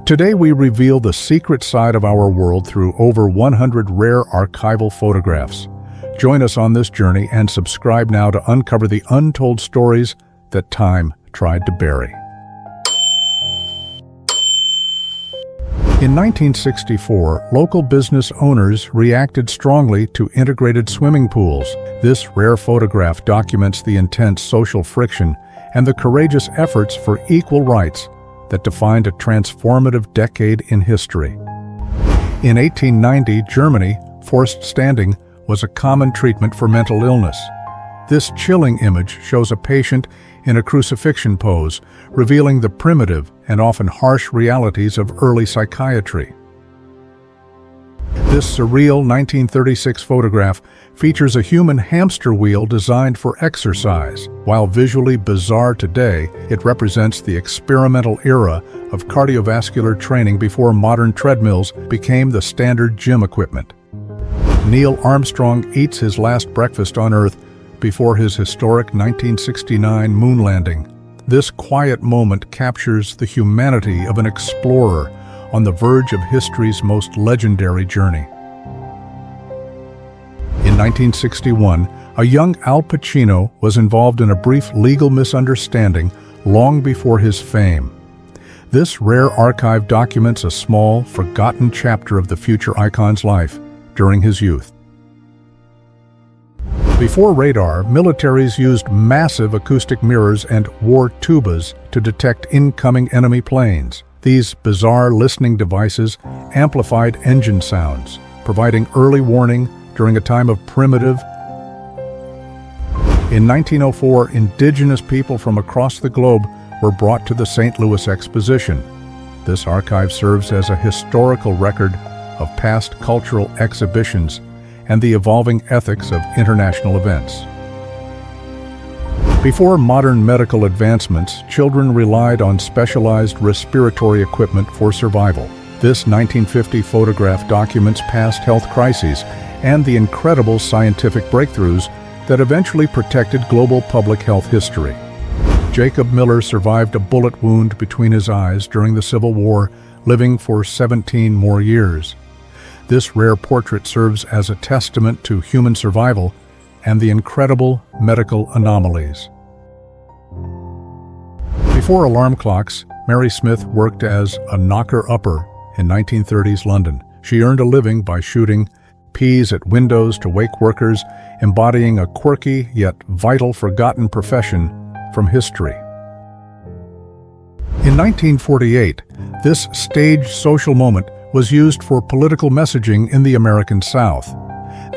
Today we reveal the secret side of our world through over 100 rare archival photographs. Join us on this journey and subscribe now to uncover the untold stories that time tried to bury. In 1964, local business owners reacted strongly to integrated swimming pools. This rare photograph documents the intense social friction and the courageous efforts for equal rights that defined a transformative decade in history. In 1890, Germany, forced standing was a common treatment for mental illness. This chilling image shows a patient in a crucifixion pose, revealing the primitive and often harsh realities of early psychiatry. This surreal 1936 photograph features a human hamster wheel designed for exercise. While visually bizarre today, it represents the experimental era of cardiovascular training before modern treadmills became the standard gym equipment. Neil Armstrong eats his last breakfast on Earth before his historic 1969 moon landing. This quiet moment captures the humanity of an explorer on the verge of history's most legendary journey. In 1961, a young Al Pacino was involved in a brief legal misunderstanding long before his fame. This rare archive documents a small, forgotten chapter of the future icon's life during his youth. Before radar, militaries used massive acoustic mirrors and wore tubas to detect incoming enemy planes. These bizarre listening devices amplified engine sounds, providing early warning during a time of primitive. In 1904, indigenous people from across the globe were brought to the St. Louis Exposition. This archive serves as a historical record of past cultural exhibitions and the evolving ethics of international events. Before modern medical advancements, children relied on specialized respiratory equipment for survival. This 1950 photograph documents past health crises and the incredible scientific breakthroughs that eventually protected global public health history. Jacob Miller survived a bullet wound between his eyes during the Civil War, living for 17 more years. This rare portrait serves as a testament to human survival and the incredible medical anomalies. Before alarm clocks, Mary Smith worked as a knocker-upper in 1930s London. She earned a living by shooting peas at windows to wake workers, embodying a quirky yet vital forgotten profession from history. In 1948, this staged social moment was used for political messaging in the American South.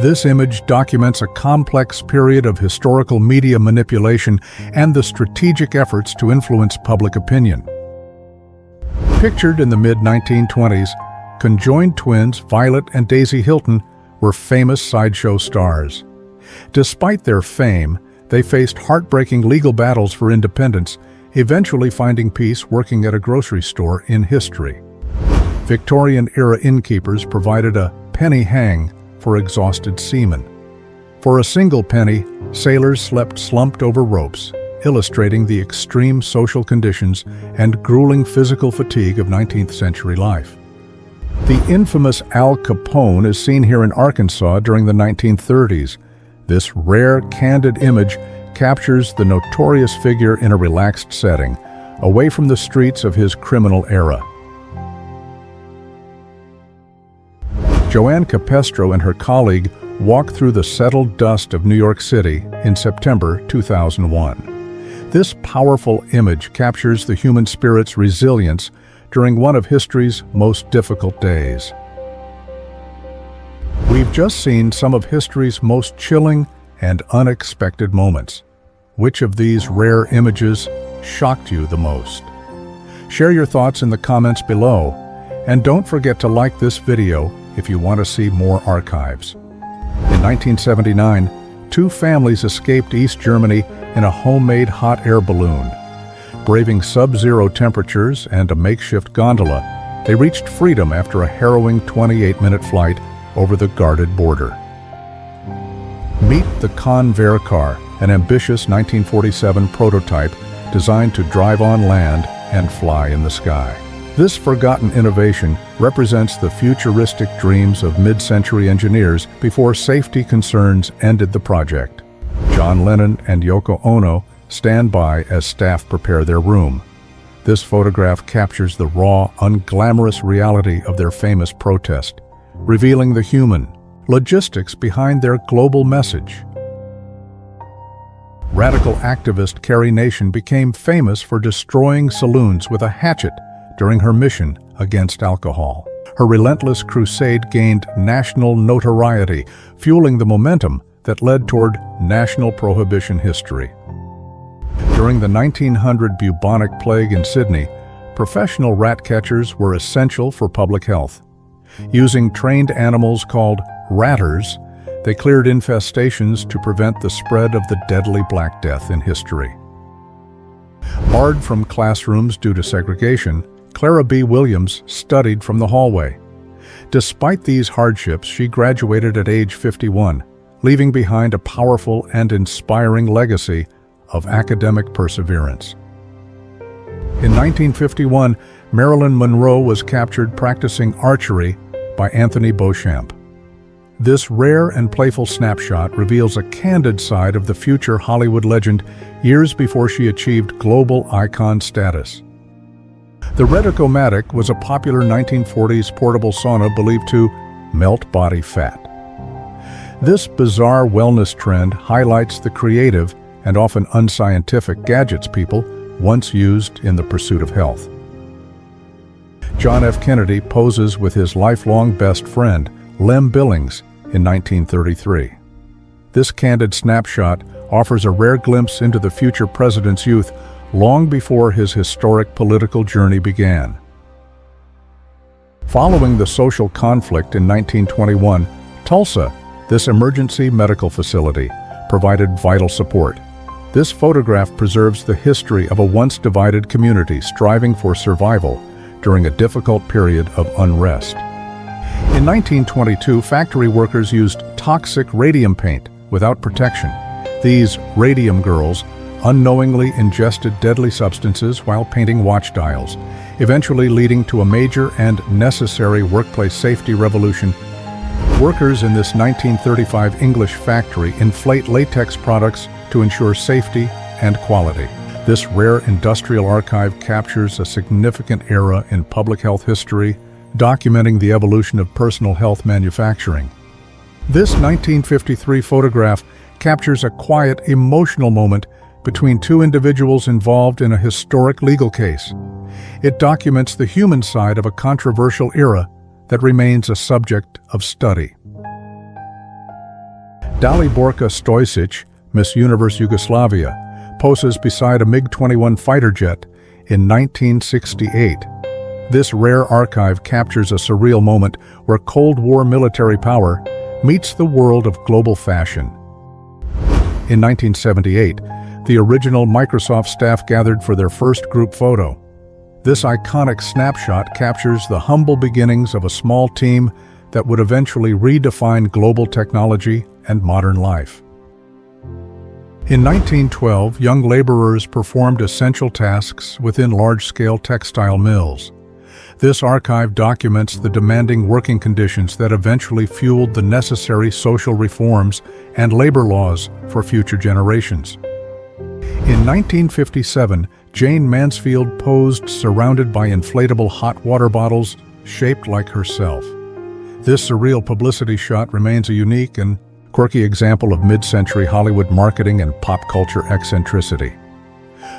This image documents a complex period of historical media manipulation and the strategic efforts to influence public opinion. Pictured in the mid-1920s, conjoined twins Violet and Daisy Hilton were famous sideshow stars. Despite their fame, they faced heartbreaking legal battles for independence, eventually finding peace working at a grocery store in history. Victorian-era innkeepers provided a penny hang for exhausted seamen. For a single penny, sailors slept slumped over ropes, illustrating the extreme social conditions and grueling physical fatigue of 19th century life. The infamous Al Capone is seen here in Arkansas during the 1930s. This rare, candid image captures the notorious figure in a relaxed setting, away from the streets of his criminal era. Joanne Capestro and her colleague walked through the settled dust of New York City in September 2001. This powerful image captures the human spirit's resilience during one of history's most difficult days. We've just seen some of history's most chilling and unexpected moments. Which of these rare images shocked you the most? Share your thoughts in the comments below, and don't forget to like this video if you want to see more archives. In 1979, two families escaped East Germany in a homemade hot air balloon. Braving sub-zero temperatures and a makeshift gondola, they reached freedom after a harrowing 28-minute flight over the guarded border. Meet the ConVairCar, an ambitious 1947 prototype designed to drive on land and fly in the sky. This forgotten innovation represents the futuristic dreams of mid-century engineers before safety concerns ended the project. John Lennon and Yoko Ono stand by as staff prepare their room. This photograph captures the raw, unglamorous reality of their famous protest, revealing the human logistics behind their global message. Radical activist Carrie Nation became famous for destroying saloons with a hatchet during her mission against alcohol. Her relentless crusade gained national notoriety, fueling the momentum that led toward national prohibition history. During the 1900 bubonic plague in Sydney, professional rat catchers were essential for public health. Using trained animals called ratters, they cleared infestations to prevent the spread of the deadly Black Death in history. Barred from classrooms due to segregation, Clara B. Williams studied from the hallway. Despite these hardships, she graduated at age 51, leaving behind a powerful and inspiring legacy of academic perseverance. In 1951, Marilyn Monroe was captured practicing archery by Anthony Beauchamp. This rare and playful snapshot reveals a candid side of the future Hollywood legend years before she achieved global icon status. The Reduc-o-matic was a popular 1940s portable sauna believed to melt body fat. This bizarre wellness trend highlights the creative and often unscientific gadgets people once used in the pursuit of health. John F. Kennedy poses with his lifelong best friend, Lem Billings, in 1933. This candid snapshot offers a rare glimpse into the future president's youth long before his historic political journey began. Following the social conflict in 1921, Tulsa, this emergency medical facility, provided vital support. This photograph preserves the history of a once divided community striving for survival during a difficult period of unrest. In 1922, factory workers used toxic radium paint without protection. These radium girls unknowingly ingested deadly substances while painting watch dials, eventually leading to a major and necessary workplace safety revolution. Workers in this 1935 English factory inflate latex products to ensure safety and quality. This rare industrial archive captures a significant era in public health history, documenting the evolution of personal health manufacturing. This 1953 photograph captures a quiet, emotional moment between two individuals involved in a historic legal case. It documents the human side of a controversial era that remains a subject of study. Daliborka Stojcic, Miss Universe Yugoslavia, poses beside a MiG-21 fighter jet in 1968. This rare archive captures a surreal moment where Cold War military power meets the world of global fashion. In 1978, the original Microsoft staff gathered for their first group photo. This iconic snapshot captures the humble beginnings of a small team that would eventually redefine global technology and modern life. In 1912, young laborers performed essential tasks within large-scale textile mills. This archive documents the demanding working conditions that eventually fueled the necessary social reforms and labor laws for future generations. In 1957, Jane Mansfield posed surrounded by inflatable hot water bottles shaped like herself. This surreal publicity shot remains a unique and quirky example of mid-century Hollywood marketing and pop culture eccentricity.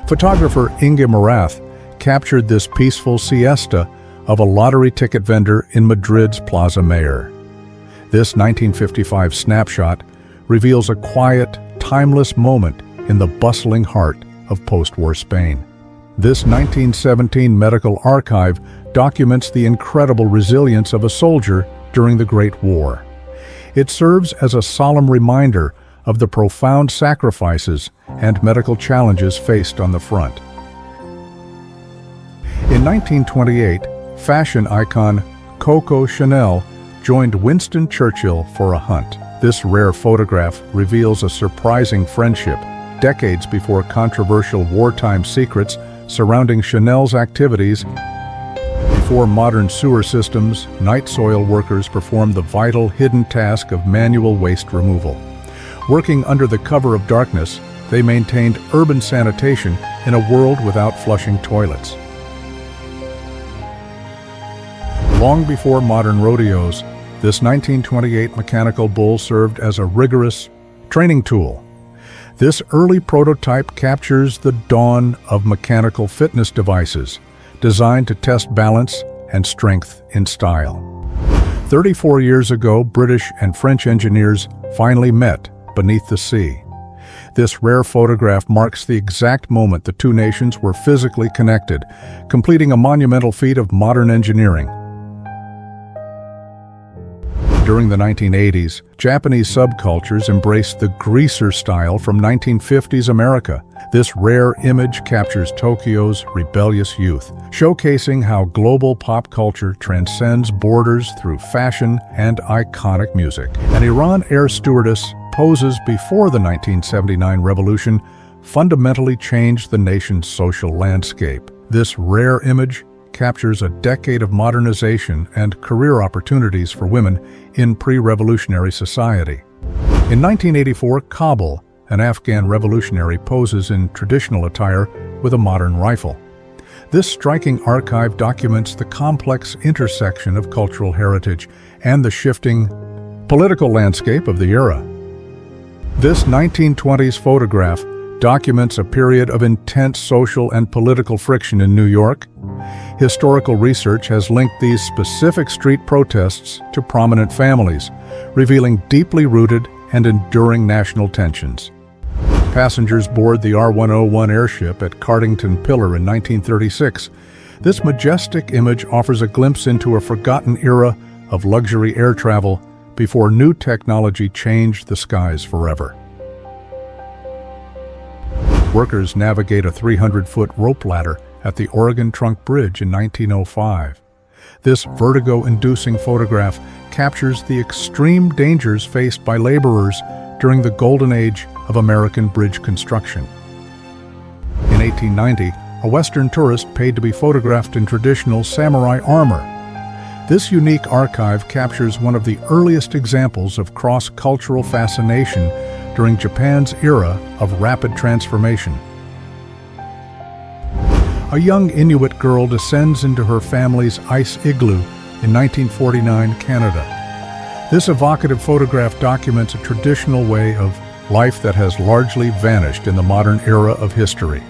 Photographer Inge Morath captured this peaceful siesta of a lottery ticket vendor in Madrid's Plaza Mayor. This 1955 snapshot reveals a quiet, timeless moment in the bustling heart of post-war Spain. This 1917 medical archive documents the incredible resilience of a soldier during the Great War. It serves as a solemn reminder of the profound sacrifices and medical challenges faced on the front. In 1928, fashion icon Coco Chanel joined Winston Churchill for a hunt. This rare photograph reveals a surprising friendship, decades before controversial wartime secrets surrounding Chanel's activities. Before modern sewer systems, night soil workers performed the vital hidden task of manual waste removal. Working under the cover of darkness, they maintained urban sanitation in a world without flushing toilets. Long before modern rodeos, this 1928 mechanical bull served as a rigorous training tool. This early prototype captures the dawn of mechanical fitness devices, designed to test balance and strength in style. 34 years ago, British and French engineers finally met beneath the sea. This rare photograph marks the exact moment the two nations were physically connected, completing a monumental feat of modern engineering. During the 1980s, Japanese subcultures embraced the greaser style from 1950s America. This rare image captures Tokyo's rebellious youth, showcasing how global pop culture transcends borders through fashion and iconic music. An Iran Air Stewardess poses before the 1979 revolution fundamentally changed the nation's social landscape. This rare image captures a decade of modernization and career opportunities for women in pre-revolutionary society. In 1984, Kabul, an Afghan revolutionary, poses in traditional attire with a modern rifle. This striking archive documents the complex intersection of cultural heritage and the shifting political landscape of the era. This 1920s photograph documents a period of intense social and political friction in New York. Historical research has linked these specific street protests to prominent families, revealing deeply rooted and enduring national tensions. Passengers board the R-101 airship at Cardington Pillar in 1936. This majestic image offers a glimpse into a forgotten era of luxury air travel before new technology changed the skies forever. Workers navigate a 300-foot rope ladder at the Oregon Trunk Bridge in 1905. This vertigo-inducing photograph captures the extreme dangers faced by laborers during the golden age of American bridge construction. In 1890, a Western tourist paid to be photographed in traditional samurai armor. This unique archive captures one of the earliest examples of cross-cultural fascination during Japan's era of rapid transformation. A young Inuit girl descends into her family's ice igloo in 1949 Canada. This evocative photograph documents a traditional way of life that has largely vanished in the modern era of history.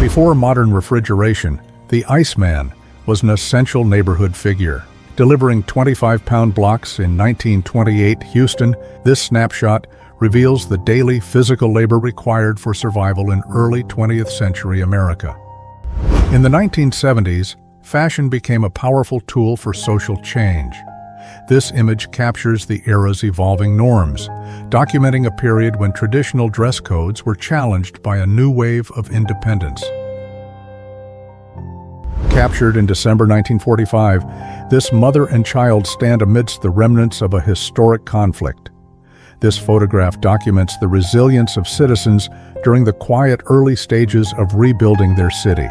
Before modern refrigeration, the Iceman was an essential neighborhood figure. Delivering 25-pound blocks in 1928 Houston, this snapshot reveals the daily physical labor required for survival in early 20th century America. In the 1970s, fashion became a powerful tool for social change. This image captures the era's evolving norms, documenting a period when traditional dress codes were challenged by a new wave of independence. Captured in December 1945, this mother and child stand amidst the remnants of a historic conflict. This photograph documents the resilience of citizens during the quiet early stages of rebuilding their city.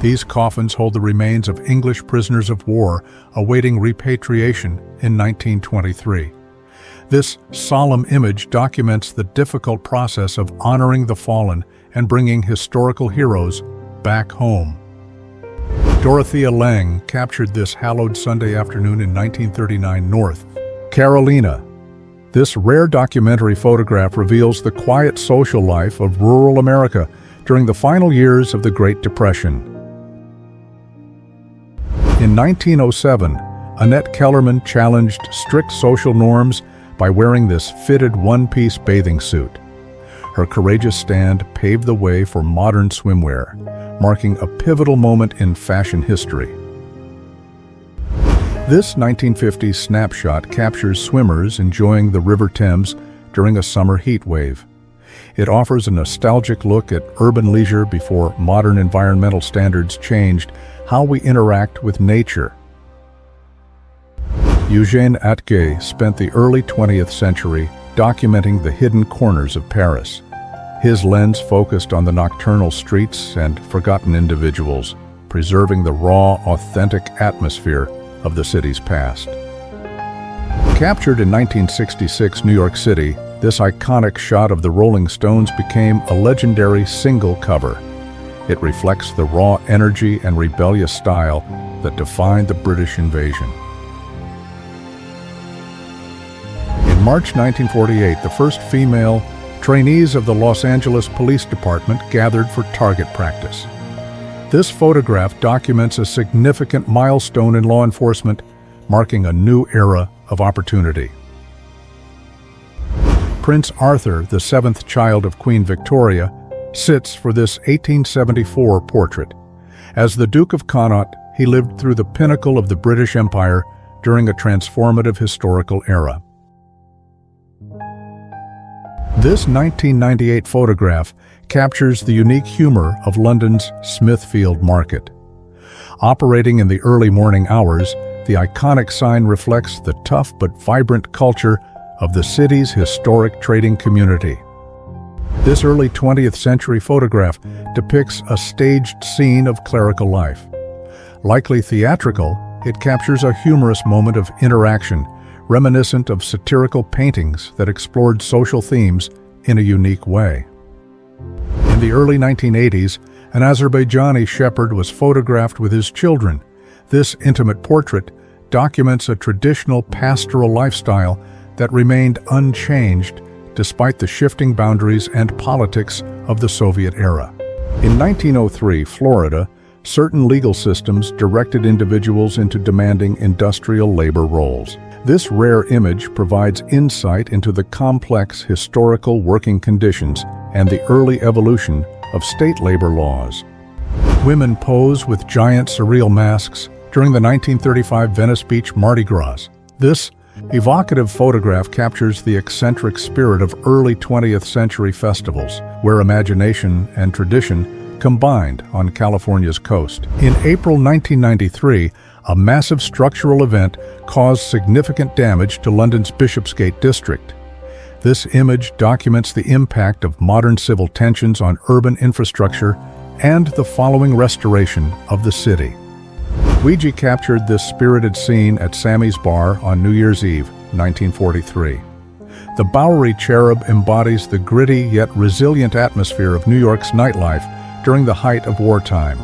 These coffins hold the remains of English prisoners of war awaiting repatriation in 1923. This solemn image documents the difficult process of honoring the fallen and bringing historical heroes back home. Dorothea Lange captured this hallowed Sunday afternoon in 1939 North Carolina. This rare documentary photograph reveals the quiet social life of rural America during the final years of the Great Depression. In 1907, Annette Kellerman challenged strict social norms by wearing this fitted one-piece bathing suit. Her courageous stand paved the way for modern swimwear, marking a pivotal moment in fashion history. This 1950s snapshot captures swimmers enjoying the River Thames during a summer heat wave. It offers a nostalgic look at urban leisure before modern environmental standards changed how we interact with nature. Eugène Atget spent the early 20th century documenting the hidden corners of Paris. His lens focused on the nocturnal streets and forgotten individuals, preserving the raw, authentic atmosphere of the city's past. Captured in 1966 New York City, this iconic shot of the Rolling Stones became a legendary single cover. It reflects the raw energy and rebellious style that defined the British invasion. In March 1948, the first female trainees of the Los Angeles Police Department gathered for target practice. This photograph documents a significant milestone in law enforcement, marking a new era of opportunity. Prince Arthur, the seventh child of Queen Victoria, sits for this 1874 portrait. As the Duke of Connaught, he lived through the pinnacle of the British Empire during a transformative historical era. This 1998 photograph captures the unique humor of London's Smithfield Market. Operating in the early morning hours, the iconic sign reflects the tough but vibrant culture of the city's historic trading community. This early 20th century photograph depicts a staged scene of clerical life. Likely theatrical, it captures a humorous moment of interaction, reminiscent of satirical paintings that explored social themes in a unique way. In the early 1980s, an Azerbaijani shepherd was photographed with his children. This intimate portrait documents a traditional pastoral lifestyle that remained unchanged despite the shifting boundaries and politics of the Soviet era. In 1903, Florida, certain legal systems directed individuals into demanding industrial labor roles. This rare image provides insight into the complex historical working conditions and the early evolution of state labor laws. Women pose with giant surreal masks during the 1935 Venice Beach Mardi Gras. This evocative photograph captures the eccentric spirit of early 20th century festivals, where imagination and tradition combined on California's coast. In April 1993, a massive structural event caused significant damage to London's Bishopsgate district. This image documents the impact of modern civil tensions on urban infrastructure and the following restoration of the city. Ouija captured this spirited scene at Sammy's Bar on New Year's Eve, 1943. The Bowery cherub embodies the gritty yet resilient atmosphere of New York's nightlife during the height of wartime.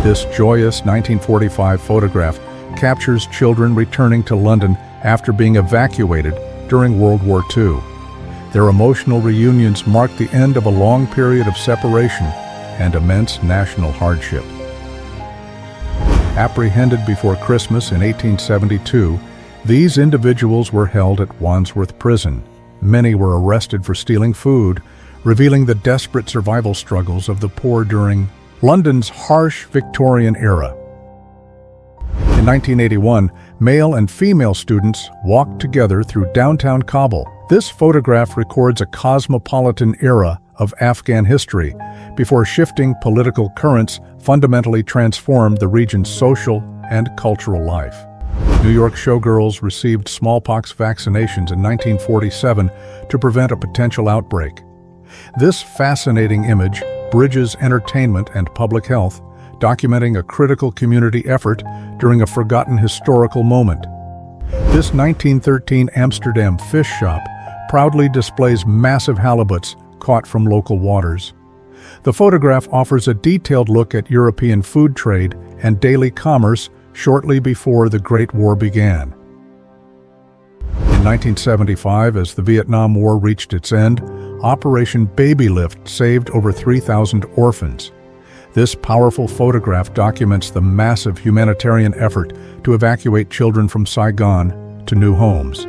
This joyous 1945 photograph captures children returning to London after being evacuated during World War II. Their emotional reunions mark the end of a long period of separation and immense national hardship. Apprehended before Christmas in 1872, these individuals were held at Wandsworth Prison. Many were arrested for stealing food, revealing the desperate survival struggles of the poor during London's harsh Victorian era. In 1981, male and female students walked together through downtown Kabul. This photograph records a cosmopolitan era of Afghan history before shifting political currents fundamentally transformed the region's social and cultural life. New York showgirls received smallpox vaccinations in 1947 to prevent a potential outbreak. This fascinating image bridges entertainment and public health, documenting a critical community effort during a forgotten historical moment. This 1913 Amsterdam fish shop proudly displays massive halibuts caught from local waters. The photograph offers a detailed look at European food trade and daily commerce shortly before the Great War began. In 1975, as the Vietnam War reached its end, Operation Baby Lift saved over 3,000 orphans. This powerful photograph documents the massive humanitarian effort to evacuate children from Saigon to new homes.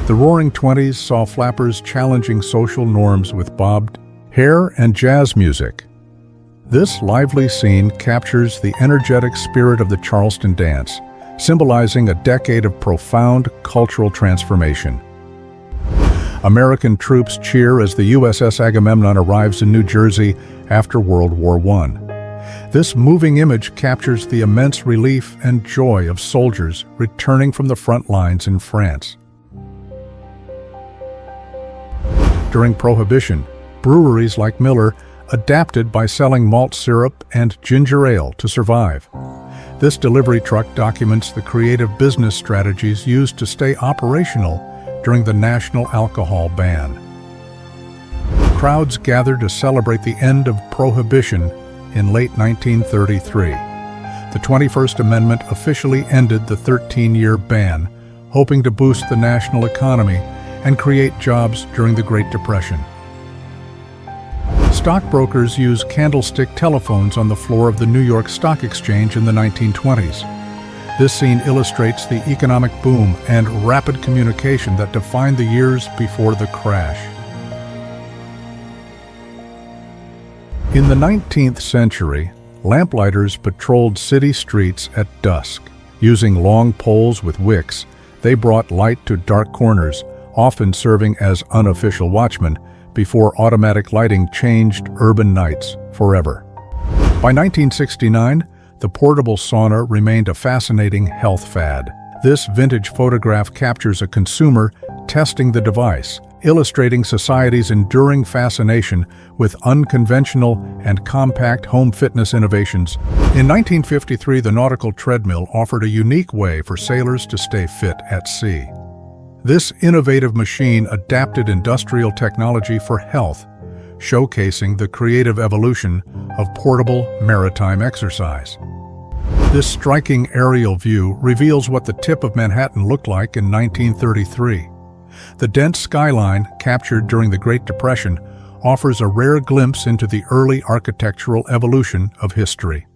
The Roaring Twenties saw flappers challenging social norms with bobbed hair and jazz music. This lively scene captures the energetic spirit of the Charleston dance, symbolizing a decade of profound cultural transformation. American troops cheer as the USS Agamemnon arrives in New Jersey after World War I. This moving image captures the immense relief and joy of soldiers returning from the front lines in France. During Prohibition, breweries like Miller adapted by selling malt syrup and ginger ale to survive. This delivery truck documents the creative business strategies used to stay operational during the national alcohol ban. Crowds gathered to celebrate the end of Prohibition in late 1933. The 21st Amendment officially ended the 13-year ban, hoping to boost the national economy and create jobs during the Great Depression. Stockbrokers used candlestick telephones on the floor of the New York Stock Exchange in the 1920s. This scene illustrates the economic boom and rapid communication that defined the years before the crash. In the 19th century, lamplighters patrolled city streets at dusk. Using long poles with wicks, they brought light to dark corners, often serving as unofficial watchmen, before automatic lighting changed urban nights forever. By 1969, the portable sauna remained a fascinating health fad. This vintage photograph captures a consumer testing the device, illustrating society's enduring fascination with unconventional and compact home fitness innovations. In 1953, the Nautical Treadmill offered a unique way for sailors to stay fit at sea. This innovative machine adapted industrial technology for health, showcasing the creative evolution of portable maritime exercise. This striking aerial view reveals what the tip of Manhattan looked like in 1933. The dense skyline, captured during the Great Depression, offers a rare glimpse into the early architectural evolution of history.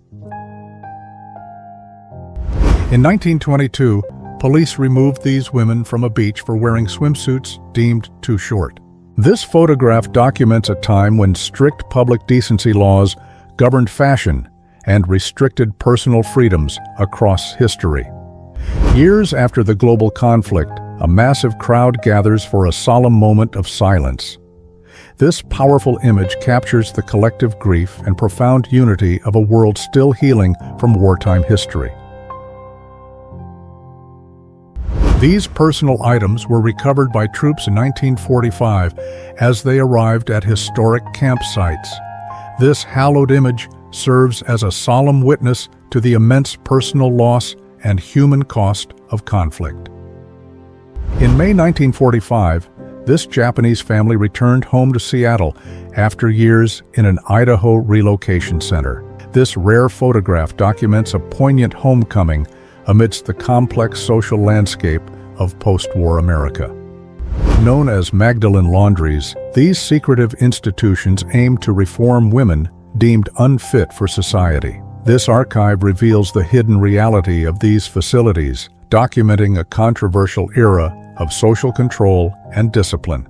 In 1922, police removed these women from a beach for wearing swimsuits deemed too short. This photograph documents a time when strict public decency laws governed fashion and restricted personal freedoms across history. Years after the global conflict, a massive crowd gathers for a solemn moment of silence. This powerful image captures the collective grief and profound unity of a world still healing from wartime history. These personal items were recovered by troops in 1945 as they arrived at historic campsites. This hallowed image serves as a solemn witness to the immense personal loss and human cost of conflict. In May 1945, this Japanese family returned home to Seattle after years in an Idaho relocation center. This rare photograph documents a poignant homecoming amidst the complex social landscape of post-war America. Known as Magdalene Laundries, these secretive institutions aim to reform women deemed unfit for society. This archive reveals the hidden reality of these facilities, documenting a controversial era of social control and discipline.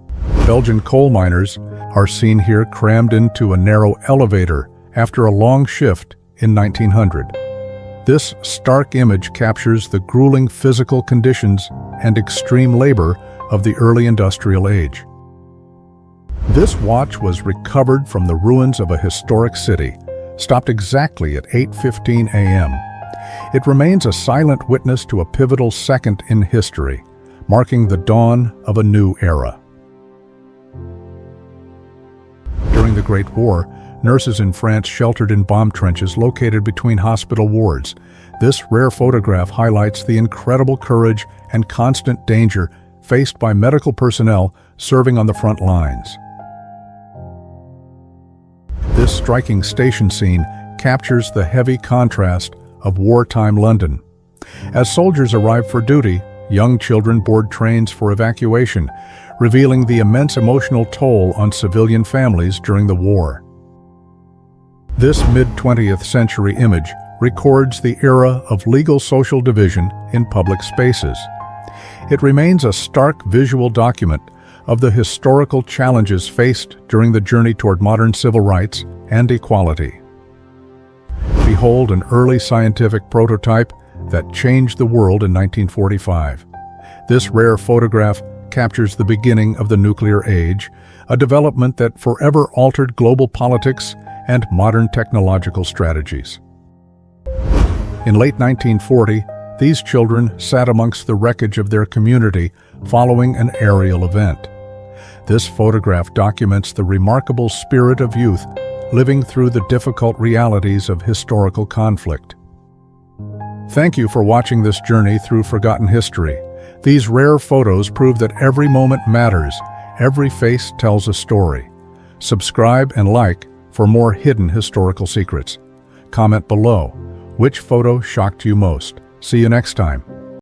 Belgian coal miners are seen here crammed into a narrow elevator after a long shift in 1900. This stark image captures the grueling physical conditions and extreme labor of the early industrial age. This watch was recovered from the ruins of a historic city, stopped exactly at 8:15 a.m. It remains a silent witness to a pivotal second in history, marking the dawn of a new era. During the Great War, nurses in France sheltered in bomb trenches located between hospital wards. This rare photograph highlights the incredible courage and constant danger faced by medical personnel serving on the front lines. This striking station scene captures the heavy contrast of wartime London. As soldiers arrive for duty, young children board trains for evacuation, revealing the immense emotional toll on civilian families during the war. This mid-20th century image records the era of legal social division in public spaces. It remains a stark visual document of the historical challenges faced during the journey toward modern civil rights and equality. Behold an early scientific prototype that changed the world in 1945. This rare photograph captures the beginning of the nuclear age, a development that forever altered global politics and modern technological strategies. In late 1940, these children sat amongst the wreckage of their community following an aerial event. This photograph documents the remarkable spirit of youth living through the difficult realities of historical conflict. Thank you for watching this journey through forgotten history. These rare photos prove that every moment matters, every face tells a story. Subscribe and like for more hidden historical secrets. Comment below, which photo shocked you most? See you next time.